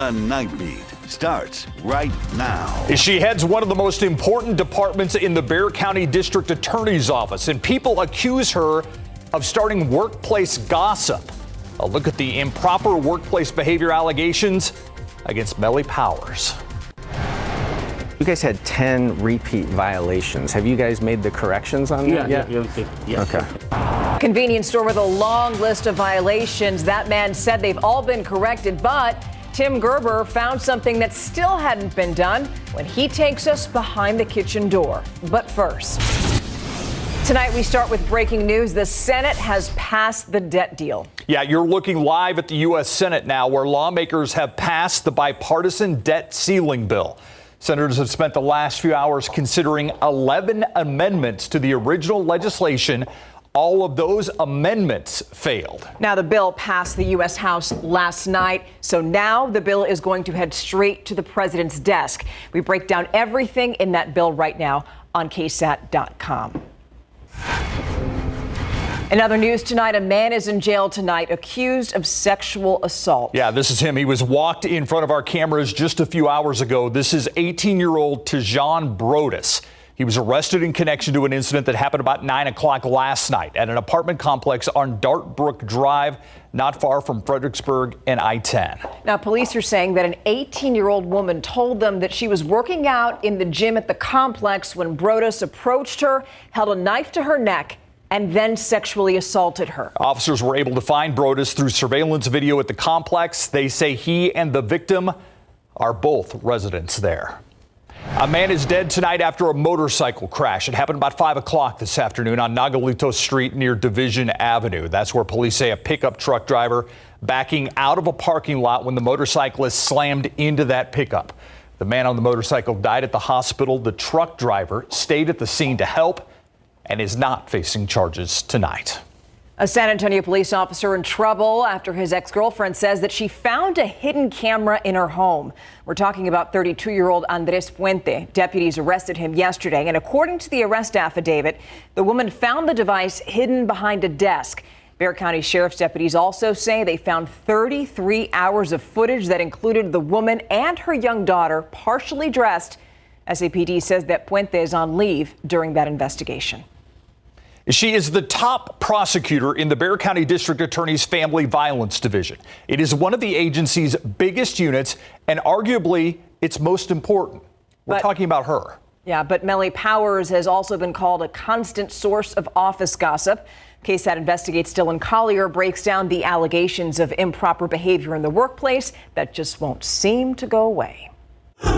A Nightbeat starts right now. She heads one of the most important departments in the Bexar County District Attorney's Office, and people accuse her of starting workplace gossip. A look at the improper workplace behavior allegations against Melly Powers. You guys had 10 repeat violations. Have you guys made the corrections on that yet? Yeah. Okay. Convenience store with a long list of violations. That man said they've all been corrected, but Tim Gerber found something that still hadn't been done when he takes us behind the kitchen door. But first, tonight we start with breaking news. The Senate has passed the debt deal. Yeah, you're looking live at the U.S. Senate now, where lawmakers have passed the bipartisan debt ceiling bill. Senators have spent the last few hours considering 11 amendments to the original legislation. All of those amendments failed. Now, the bill passed the U.S. House last night, so now the bill is going to head straight to the president's desk. We break down everything in that bill right now on KSAT.com. In other news tonight, a man is in jail tonight accused of sexual assault. Yeah, this is him. He was walked in front of our cameras just a few hours ago. This is 18-year-old Tejan Brodus. He was arrested in connection to an incident that happened about 9 o'clock last night at an apartment complex on Dartbrook Drive, not far from Fredericksburg and I-10. Now, police are saying that an 18-year-old woman told them that she was working out in the gym at the complex when Brodus approached her, held a knife to her neck, and then sexually assaulted her. Officers were able to find Brodus through surveillance video at the complex. They say he and the victim are both residents there. A man is dead tonight after a motorcycle crash. It happened about 5 o'clock this afternoon on Nagalito Street near Division Avenue. That's where police say a pickup truck driver backing out of a parking lot when the motorcyclist slammed into that pickup. The man on the motorcycle died at the hospital. The truck driver stayed at the scene to help and is not facing charges tonight. A San Antonio police officer in trouble after his ex-girlfriend says that she found a hidden camera in her home. We're talking about 32-year-old Andres Puente. Deputies arrested him yesterday, and according to the arrest affidavit, the woman found the device hidden behind a desk. Bexar County Sheriff's deputies also say they found 33 hours of footage that included the woman and her young daughter partially dressed. SAPD says that Puente is on leave during that investigation. She is the top prosecutor in the Bexar County District Attorney's Family Violence Division. It is one of the agency's biggest units and arguably its most important. We're talking about her. Yeah, but Melly Powers has also been called a constant source of office gossip. KSAT Investigates Dylan Collier breaks down the allegations of improper behavior in the workplace that just won't seem to go away. So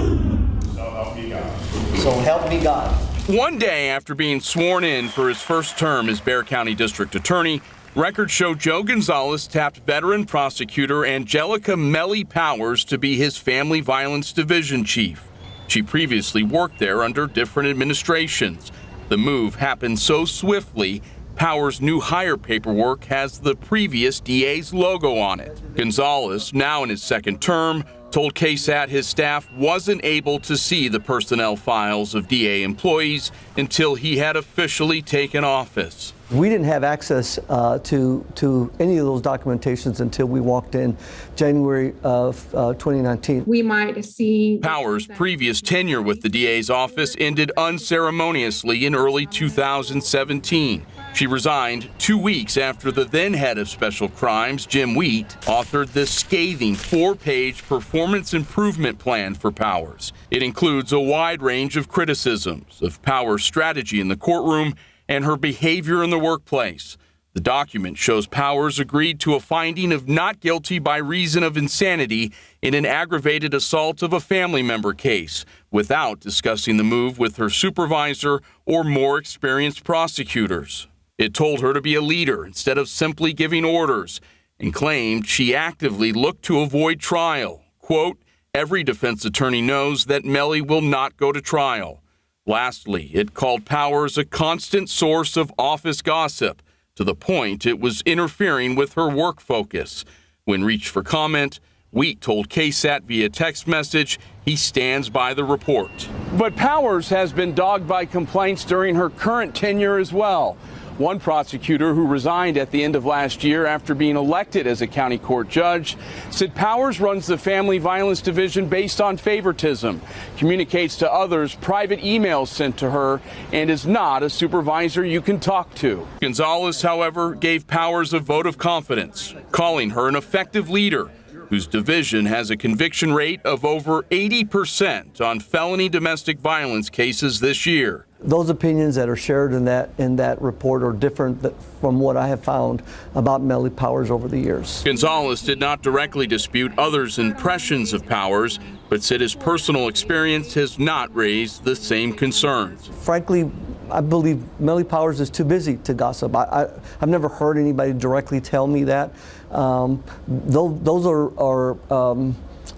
help me God. So help me God. One day after being sworn in for his first term as Bexar County District Attorney, records show Joe Gonzalez tapped veteran prosecutor Angelica Melly Powers to be his Family Violence Division chief. She previously worked there under different administrations. The move happened so swiftly, Powers' new hire paperwork has the previous DA's logo on it. Gonzalez, now in his second term, told KSAT his staff wasn't able to see the personnel files of DA employees until he had officially taken office. We didn't have access to any of those documentations until we walked in January of 2019. We might see Powers' previous tenure with the DA's office ended unceremoniously in early 2017. She resigned 2 weeks after the then head of special crimes, Jim Wheat, authored this scathing 4-page performance improvement plan for Powers. It includes a wide range of criticisms of Powers' strategy in the courtroom and her behavior in the workplace. The document shows Powers agreed to a finding of not guilty by reason of insanity in an aggravated assault of a family member case without discussing the move with her supervisor or more experienced prosecutors. It told her to be a leader instead of simply giving orders and claimed she actively looked to avoid trial. Quote, every defense attorney knows that Melly will not go to trial. Lastly, it called Powers a constant source of office gossip to the point it was interfering with her work focus. When reached for comment, Wheat told KSAT via text message he stands by the report. But Powers has been dogged by complaints during her current tenure as well. One prosecutor who resigned at the end of last year after being elected as a county court judge said Powers runs the Family Violence Division based on favoritism, communicates to others private emails sent to her, and is not a supervisor you can talk to. Gonzalez, however, gave Powers a vote of confidence, calling her an effective leader whose division has a conviction rate of over 80% on felony domestic violence cases this year. Those opinions that are shared in that report are different from what I have found about Melly Powers over the years. Gonzalez did not directly dispute others' impressions of Powers, but said his personal experience has not raised the same concerns. Frankly, I believe Melly Powers is too busy to gossip. I've never heard anybody directly tell me that. Those are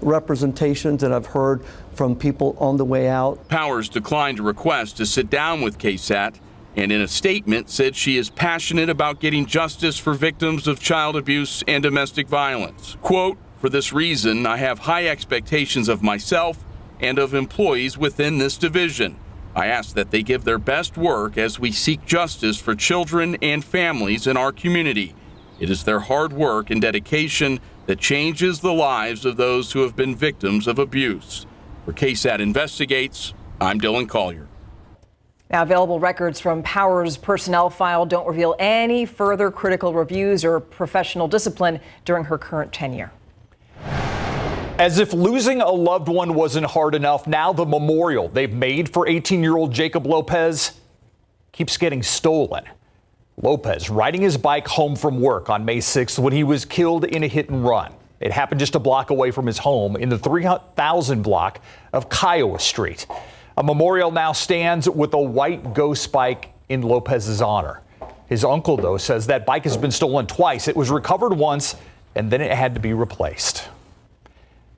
representations that I've heard from people on the way out. Powers declined a request to sit down with KSAT, and in a statement said she is passionate about getting justice for victims of child abuse and domestic violence. Quote, "For this reason, I have high expectations of myself and of employees within this division. I ask that they give their best work as we seek justice for children and families in our community. It is their hard work and dedication that changes the lives of those who have been victims of abuse." For KSAT Investigates, I'm Dylan Collier. Now, available records from Powers' personnel file don't reveal any further critical reviews or professional discipline during her current tenure. As if losing a loved one wasn't hard enough, now the memorial they've made for 18-year-old Jacob Lopez keeps getting stolen. Lopez riding his bike home from work on May 6th when he was killed in a hit and run. It happened just a block away from his home in the 3000 block of Kiowa Street. A memorial now stands with a white ghost bike in Lopez's honor. His uncle, though, says that bike has been stolen twice. It was recovered once, and then it had to be replaced.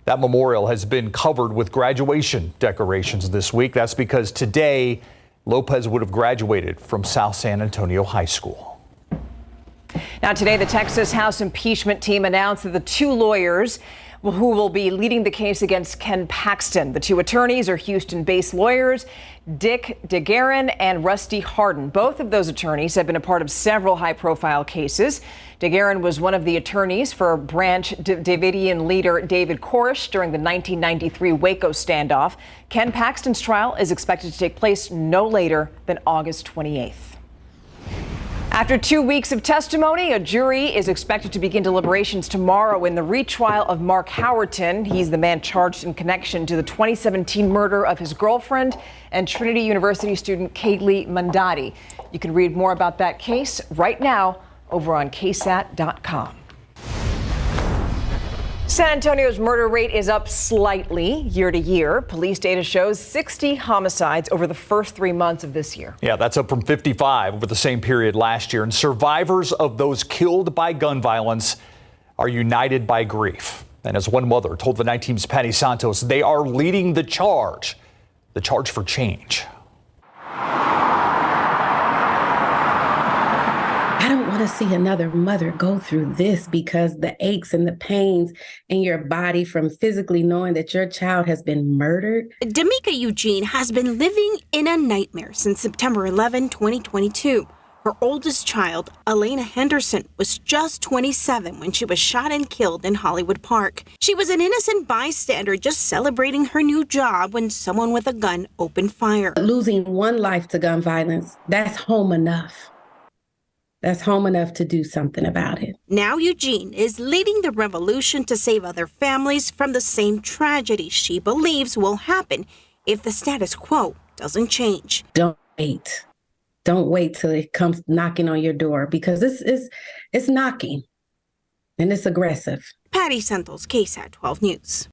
That memorial has been covered with graduation decorations this week. That's because today, Lopez would have graduated from South San Antonio High School. Now, today, the Texas House impeachment team announced that the two lawyers who will be leading the case against Ken Paxton. The two attorneys are Houston-based lawyers, Dick DeGuerin and Rusty Hardin. Both of those attorneys have been a part of several high-profile cases. DeGuerin was one of the attorneys for Branch Davidian leader David Koresh during the 1993 Waco standoff. Ken Paxton's trial is expected to take place no later than August 28th. After 2 weeks of testimony, a jury is expected to begin deliberations tomorrow in the retrial of Mark Howerton. He's the man charged in connection to the 2017 murder of his girlfriend and Trinity University student Kaylee Mandati. You can read more about that case right now over on KSAT.com. San Antonio's murder rate is up slightly year to year. Police data shows 60 homicides over the first 3 months of this year. Yeah, that's up from 55 over the same period last year. And survivors of those killed by gun violence are united by grief. And as one mother told the Night Team's Patty Santos, they are leading the charge for change. I don't want to see another mother go through this, because the aches and the pains in your body from physically knowing that your child has been murdered. D'Amica Eugene has been living in a nightmare since September 11, 2022. Her oldest child, Elena Henderson, was just 27 when she was shot and killed in Hollywood Park. She was an innocent bystander just celebrating her new job when someone with a gun opened fire. Losing one life to gun violence, that's home enough. That's home enough to do something about it. Now Eugene is leading the revolution to save other families from the same tragedy she believes will happen if the status quo doesn't change. Don't wait. Don't wait till it comes knocking on your door, because it's knocking and it's aggressive. Patty Santos, KSAT 12 News.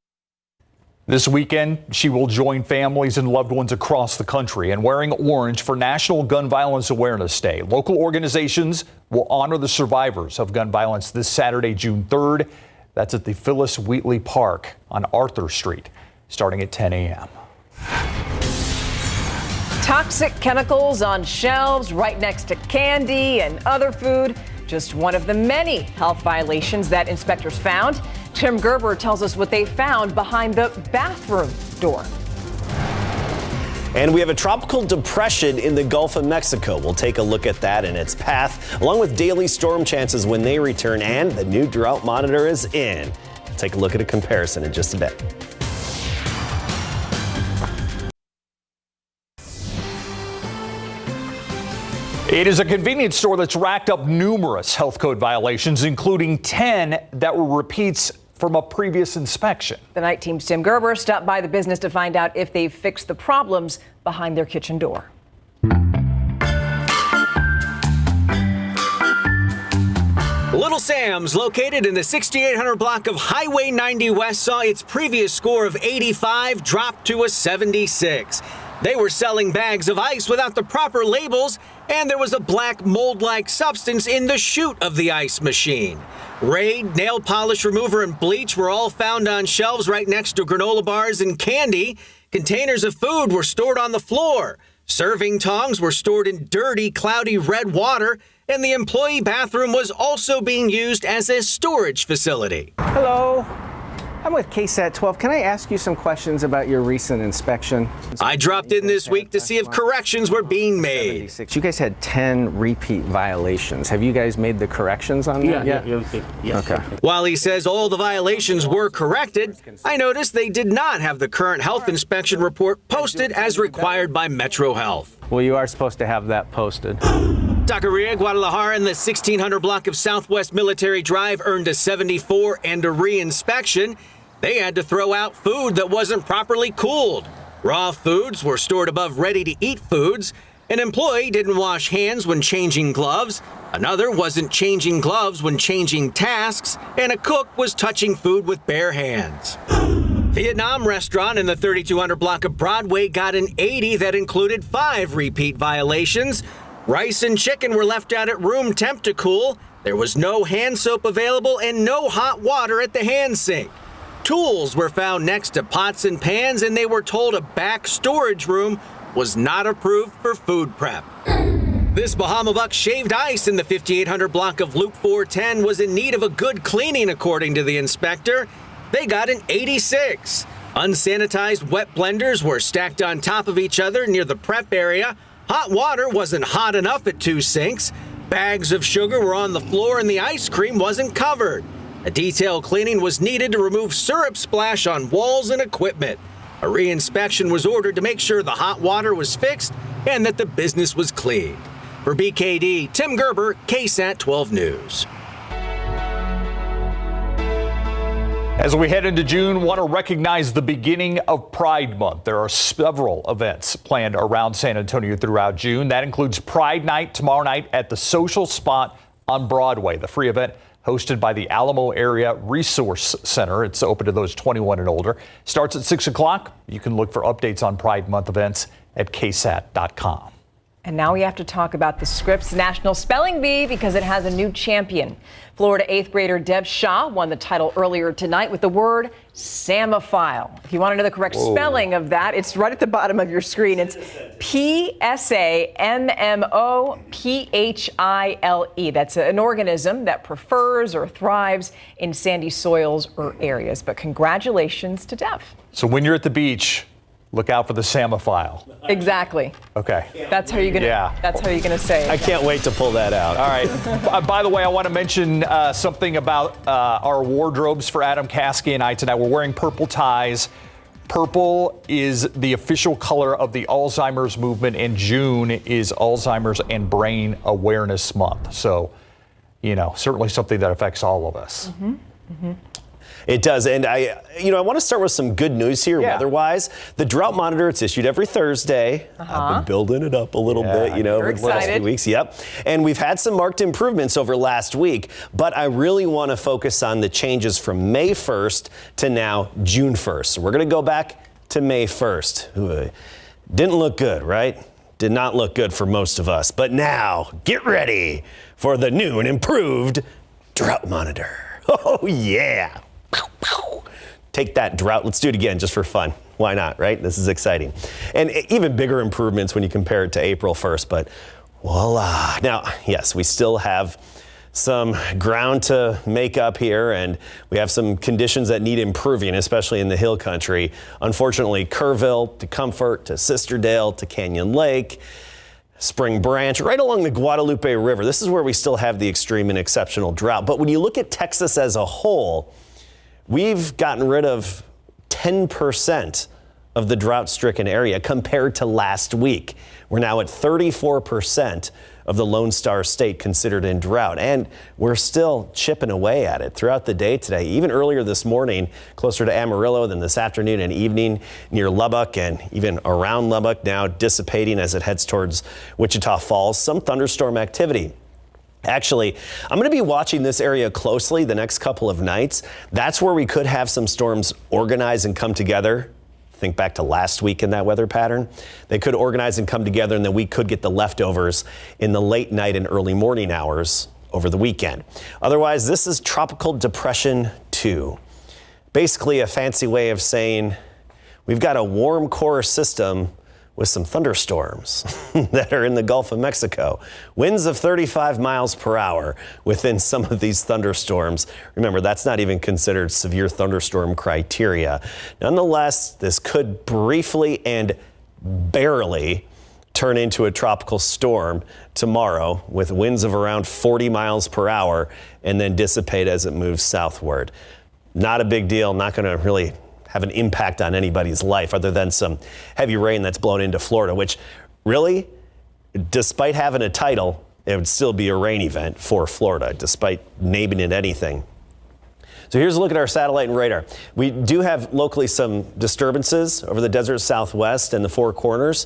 This weekend, she will join families and loved ones across the country in wearing orange for National Gun Violence Awareness Day. Local organizations will honor the survivors of gun violence this Saturday, June 3rd. That's at the Phyllis Wheatley Park on Arthur Street, starting at 10 a.m. Toxic chemicals on shelves right next to candy and other food. Just one of the many health violations that inspectors found. Tim Gerber tells us what they found behind the bathroom door. And we have a tropical depression in the Gulf of Mexico. We'll take a look at that and its path, along with daily storm chances when they return, and the new drought monitor is in. We'll take a look at a comparison in just a bit. It is a convenience store that's racked up numerous health code violations, including 10 that were repeats from a previous inspection. The Night Team's Tim Gerber stopped by the business to find out if they've fixed the problems behind their kitchen door. Little Sam's, located in the 6800 block of Highway 90 West, saw its previous score of 85 drop to a 76. They were selling bags of ice without the proper labels, and there was a black mold-like substance in the chute of the ice machine. Raid, nail polish remover, and bleach were all found on shelves right next to granola bars and candy. Containers of food were stored on the floor. Serving tongs were stored in dirty, cloudy red water, and the employee bathroom was also being used as a storage facility. Hello. I'm with KSAT 12. Can I ask you some questions about your recent inspection? I dropped in this week to see if corrections were being made. You guys had 10 repeat violations. Have you guys made the corrections on that yet? Yeah. Okay. While he says all the violations were corrected, I noticed they did not have the current health inspection report posted as required by Metro Health. Well, you are supposed to have that posted. Taqueria Guadalajara in the 1600 block of Southwest Military Drive earned a 74 and a re-inspection. They had to throw out food that wasn't properly cooled. Raw foods were stored above ready-to-eat foods. An employee didn't wash hands when changing gloves. Another wasn't changing gloves when changing tasks. And a cook was touching food with bare hands. Vietnam restaurant in the 3200 block of Broadway got an 80 that included 5 repeat violations. Rice and chicken were left out at room temp to cool. There was no hand soap available and no hot water at the hand sink. Tools were found next to pots and pans, and they were told a back storage room was not approved for food prep. This Bahama Buck shaved ice in the 5800 block of Loop 410 was in need of a good cleaning, according to the inspector. They got an 86. Unsanitized wet blenders were stacked on top of each other near the prep area. Hot water wasn't hot enough at 2 sinks. Bags of sugar were on the floor and the ice cream wasn't covered. A detailed cleaning was needed to remove syrup splash on walls and equipment. A re-inspection was ordered to make sure the hot water was fixed and that the business was cleaned. For BKD, Tim Gerber, KSAT 12 News. As we head into June, want to recognize the beginning of Pride Month. There are several events planned around San Antonio throughout June. That includes Pride Night tomorrow night at the Social Spot on Broadway. The free event hosted by the Alamo Area Resource Center. It's open to those 21 and older. Starts at 6 o'clock. You can look for updates on Pride Month events at KSAT.com. And now we have to talk about the Scripps National Spelling Bee because it has a new champion. Florida 8th grader Deb Shaw won the title earlier tonight with the word Samophile. If you want to know the correct spelling of that, it's right at the bottom of your screen. It's P-S-A-M-M-O-P-H-I-L-E. That's an organism that prefers or thrives in sandy soils or areas. But congratulations to Deb. So when you're at the beach, look out for the Samophile. Exactly. Okay. That's how you're gonna. That's how you're gonna say it. I can't wait to pull that out. All right. By the way, I want to mention something about our wardrobes for Adam Caskey and I tonight. We're wearing purple ties. Purple is the official color of the Alzheimer's movement, and June is Alzheimer's and Brain Awareness Month. So, certainly something that affects all of us. Mm-hmm. Mm-hmm. It does. And I want to start with some good news here weather-wise. The drought monitor, it's issued every Thursday. I've been building it up a little bit, over the last few weeks. Yep. And we've had some marked improvements over last week, but I really want to focus on the changes from May 1st to now June 1st. So we're going to go back to May 1st. Didn't look good, right? Did not look good for most of us. But now, get ready for the new and improved drought monitor. Oh, yeah. Take that, drought. Let's do it again just for fun. Why not, right? This is exciting. And even bigger improvements when you compare it to April 1st, but voila. Now, yes, we still have some ground to make up here, and we have some conditions that need improving, especially in the hill country. Unfortunately, Kerrville to Comfort to Sisterdale to Canyon Lake, Spring Branch, right along the Guadalupe River. This is where we still have the extreme and exceptional drought. But when you look at Texas as a whole, we've gotten rid of 10% of the drought-stricken area compared to last week. We're now at 34% of the Lone Star State considered in drought, and we're still chipping away at it throughout the day today. Even earlier this morning, closer to Amarillo, than this afternoon and evening near Lubbock and even around Lubbock, now dissipating as it heads towards Wichita Falls. Some thunderstorm activity. Actually, I'm going to be watching this area closely the next couple of nights. That's where we could have some storms organize and come together. Think back to last week in that weather pattern. They could organize and come together, and then we could get the leftovers in the late night and early morning hours over the weekend. Otherwise, this is Tropical Depression 2. Basically a fancy way of saying we've got a warm core system with some thunderstorms that are in the Gulf of Mexico. Winds of 35 miles per hour within some of these thunderstorms. Remember, that's not even considered severe thunderstorm criteria. Nonetheless, this could briefly and barely turn into a tropical storm tomorrow with winds of around 40 miles per hour and then dissipate as it moves southward. Not a big deal, not going to really have an impact on anybody's life other than some heavy rain that's blown into Florida, which really, despite having a title, it would still be a rain event for Florida, despite naming it anything. So here's a look at our satellite and radar. We do have locally some disturbances over the desert southwest and the Four Corners.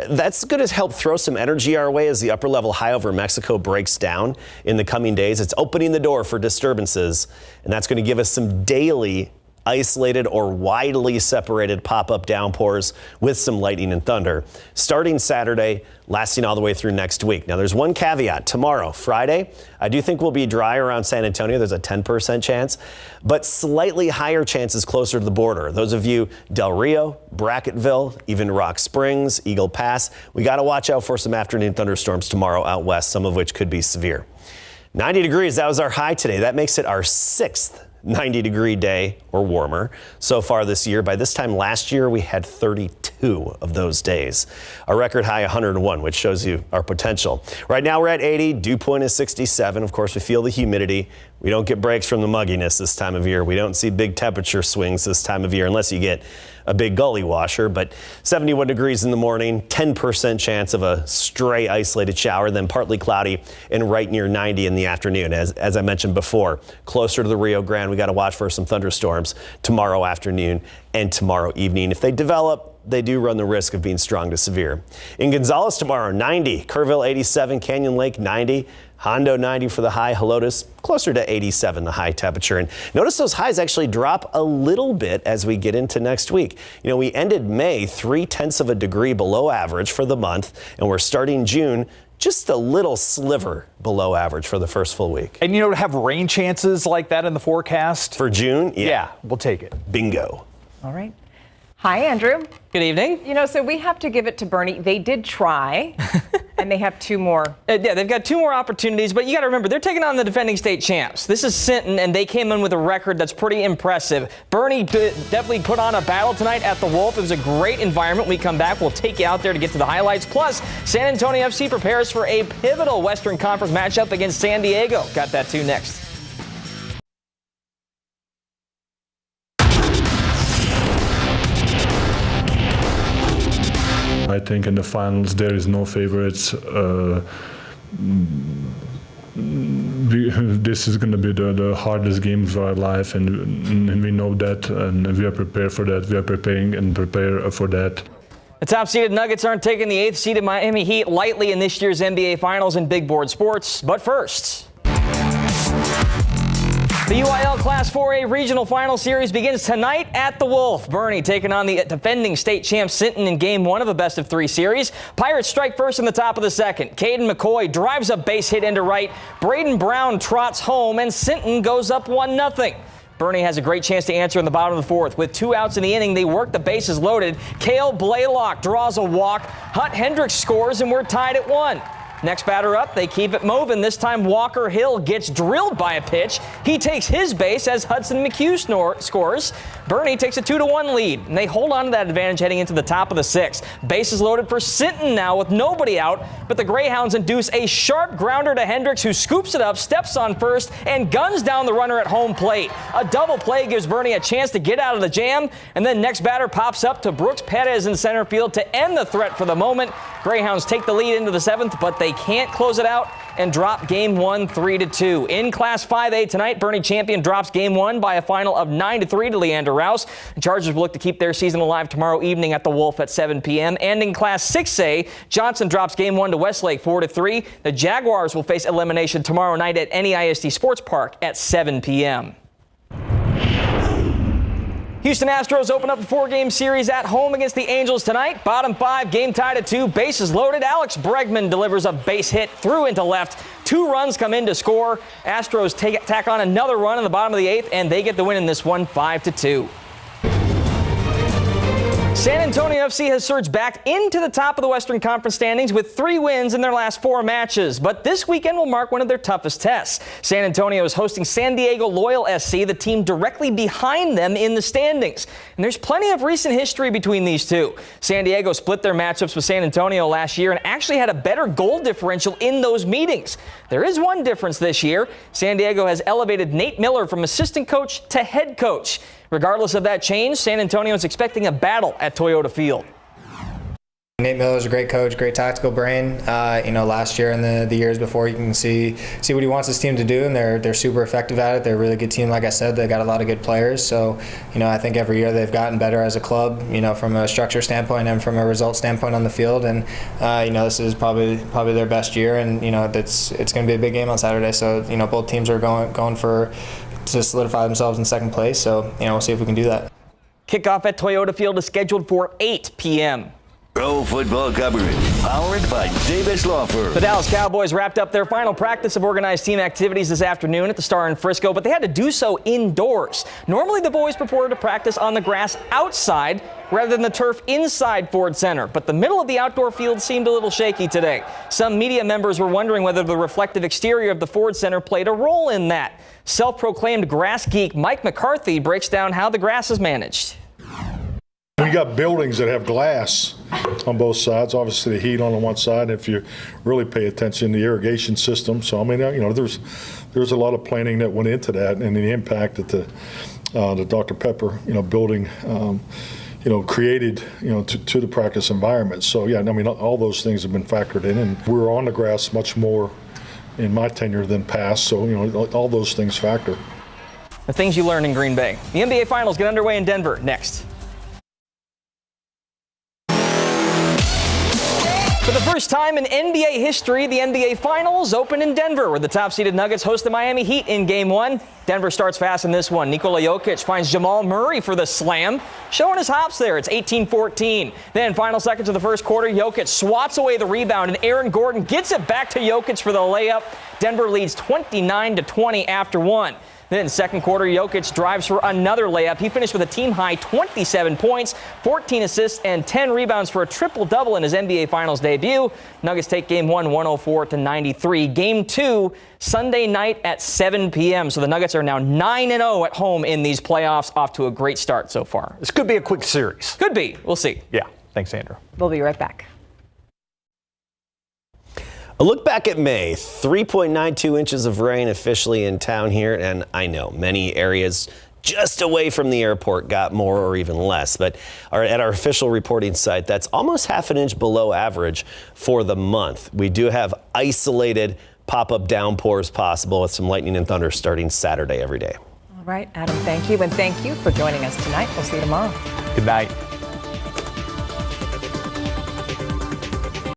That's going to help throw some energy our way as the upper level high over Mexico breaks down in the coming days. It's opening the door for disturbances, and that's going to give us some daily isolated or widely separated pop-up downpours with some lightning and thunder starting Saturday, lasting all the way through next week. Now, there's one caveat. Tomorrow, Friday, I do think we'll be dry around San Antonio. There's a 10% chance, but slightly higher chances closer to the border. Those of you, Del Rio, Brackettville, even Rock Springs, Eagle Pass, we got to watch out for some afternoon thunderstorms tomorrow out west, some of which could be severe. 90 degrees, that was our high today. That makes it our 6th 90-degree day or warmer so far this year. By this time last year, we had 32 of those days. Our record high 101, which shows you our potential. Right now we're at 80. Dew point is 67. Of course, we feel the humidity. We don't get breaks from the mugginess this time of year. We don't see big temperature swings this time of year unless you get a big gully washer, but 71 degrees in the morning, 10% chance of a stray isolated shower, then partly cloudy and right near 90 in the afternoon. As I mentioned before, closer to the Rio Grande, we got to watch for some thunderstorms tomorrow afternoon and tomorrow evening. If they develop, they do run the risk of being strong to severe. In Gonzales tomorrow, 90, Kerrville 87, Canyon Lake 90, Hondo 90 for the high, Helotes closer to 87, the high temperature. And notice those highs actually drop a little bit as we get into next week. You know, we ended May 0.3 of a degree below average for the month, and we're starting June just a little sliver below average for the first full week. And you know, to have rain chances like that in the forecast? For June? Yeah, we'll take it. Bingo. All right. Hi, Andrew. Good evening. You know, so we have to give it to Bernie. They did try, and they have two more. Yeah, they've got two more opportunities, but you got to remember, they're taking on the defending state champs. This is Sinton, and they came in with a record that's pretty impressive. Bernie definitely put on a battle tonight at the Wolf. It was a great environment. When we come back, we'll take you out there to get to the highlights. Plus, San Antonio FC prepares for a pivotal Western Conference matchup against San Diego. Got that too next. I think in the finals there is no favorites. This is going to be the hardest game of our life, and we know that, and we are prepared for that. We are preparing and prepare for that. The top-seeded Nuggets aren't taking the 8th-seeded Miami Heat lightly in this year's NBA Finals in Big Board Sports. But first, the UIL Class 4A Regional Final Series begins tonight at the Wolf. Bernie taking on the defending state champ Sinton in Game 1 of a best-of-3 series. Pirates strike first in the top of the second. Caden McCoy drives a base hit into right. Braden Brown trots home, and Sinton goes up 1-0. Bernie has a great chance to answer in the bottom of the fourth. With 2 outs in the inning, they work the bases loaded. Cale Blaylock draws a walk. Hut Hendricks scores, and we're tied at 1. Next batter up, they keep it moving. This time Walker Hill gets drilled by a pitch. He takes his base as Hudson McHugh scores. Bernie takes a 2-1 lead, and they hold on to that advantage heading into the top of the 6th. Bases loaded for Sinton now with nobody out, but the Greyhounds induce a sharp grounder to Hendricks, who scoops it up, steps on first, and guns down the runner at home plate. A double play gives Bernie a chance to get out of the jam, and then next batter pops up to Brooks Perez in center field to end the threat for the moment. Greyhounds take the lead into the 7th, but they can't close it out and drop Game 1 3-2. In Class 5A tonight, Bernie Champion drops Game 1 by a final of 9-3 to Leander Rouse. The Chargers will look to keep their season alive tomorrow evening at the Wolf at 7 p.m. And in Class 6A, Johnson drops Game 1 to Westlake 4-3. The Jaguars will face elimination tomorrow night at NEISD Sports Park at 7 p.m. Houston Astros open up the 4-game series at home against the Angels tonight. Bottom 5, game tied at 2, bases loaded. Alex Bregman delivers a base hit through into left. 2 runs come in to score. Astros tack on another run in the bottom of the 8th, and they get the win in this one 5-2. San Antonio FC has surged back into the top of the Western Conference standings with 3 wins in their last 4 matches. But this weekend will mark one of their toughest tests. San Antonio is hosting San Diego Loyal SC, the team directly behind them in the standings. And there's plenty of recent history between these two. San Diego split their matchups with San Antonio last year and actually had a better goal differential in those meetings. There is one difference this year. San Diego has elevated Nate Miller from assistant coach to head coach. Regardless of that change, San Antonio is expecting a battle at Toyota Field. Nate Miller is a great coach, great tactical brain. Last year and the years before, you can see what he wants his team to do, and they're super effective at it. They're a really good team, like I said. They got a lot of good players. So, I think every year they've gotten better as a club, from a structure standpoint and from a result standpoint on the field. And this is probably their best year, and it's going to be a big game on Saturday. So, both teams are going to solidify themselves in second place. So, we'll see if we can do that. Kickoff at Toyota Field is scheduled for 8 p.m. Pro football coverage, powered by Davis Law Firm. The Dallas Cowboys wrapped up their final practice of organized team activities this afternoon at the Star in Frisco, but they had to do so indoors. Normally, the boys purported to practice on the grass outside rather than the turf inside Ford Center, but the middle of the outdoor field seemed a little shaky today. Some media members were wondering whether the reflective exterior of the Ford Center played a role in that. Self-proclaimed grass geek Mike McCarthy breaks down how the grass is managed. We got buildings that have glass on both sides, obviously the heat on the one side, if you really pay attention, the irrigation system. So, there's a lot of planning that went into that, and the impact that the Dr. Pepper, building, created, to the practice environment. So, all those things have been factored in, and we were on the grass much more in my tenure than past. So, all those things factor. The things you learn in Green Bay. The NBA Finals get underway in Denver next. For the first time in NBA history, the NBA Finals open in Denver, where the top-seeded Nuggets host the Miami Heat in Game 1. Denver starts fast in this one. Nikola Jokic finds Jamal Murray for the slam, showing his hops there. It's 18-14. Then, final seconds of the first quarter, Jokic swats away the rebound, and Aaron Gordon gets it back to Jokic for the layup. Denver leads 29-20 after one. Then second quarter, Jokic drives for another layup. He finished with a team-high 27 points, 14 assists, and 10 rebounds for a triple-double in his NBA Finals debut. Nuggets take Game 1, 104-93. Game 2, Sunday night at 7 p.m. So the Nuggets are now 9-0 at home in these playoffs, off to a great start so far. This could be a quick series. Could be. We'll see. Yeah. Thanks, Andrew. We'll be right back. A look back at May, 3.92 inches of rain officially in town here, and I know many areas just away from the airport got more or even less, but at our official reporting site, that's almost half an inch below average for the month. We do have isolated pop-up downpours possible with some lightning and thunder starting Saturday every day. All right, Adam, thank you, and thank you for joining us tonight. We'll see you tomorrow. Good night.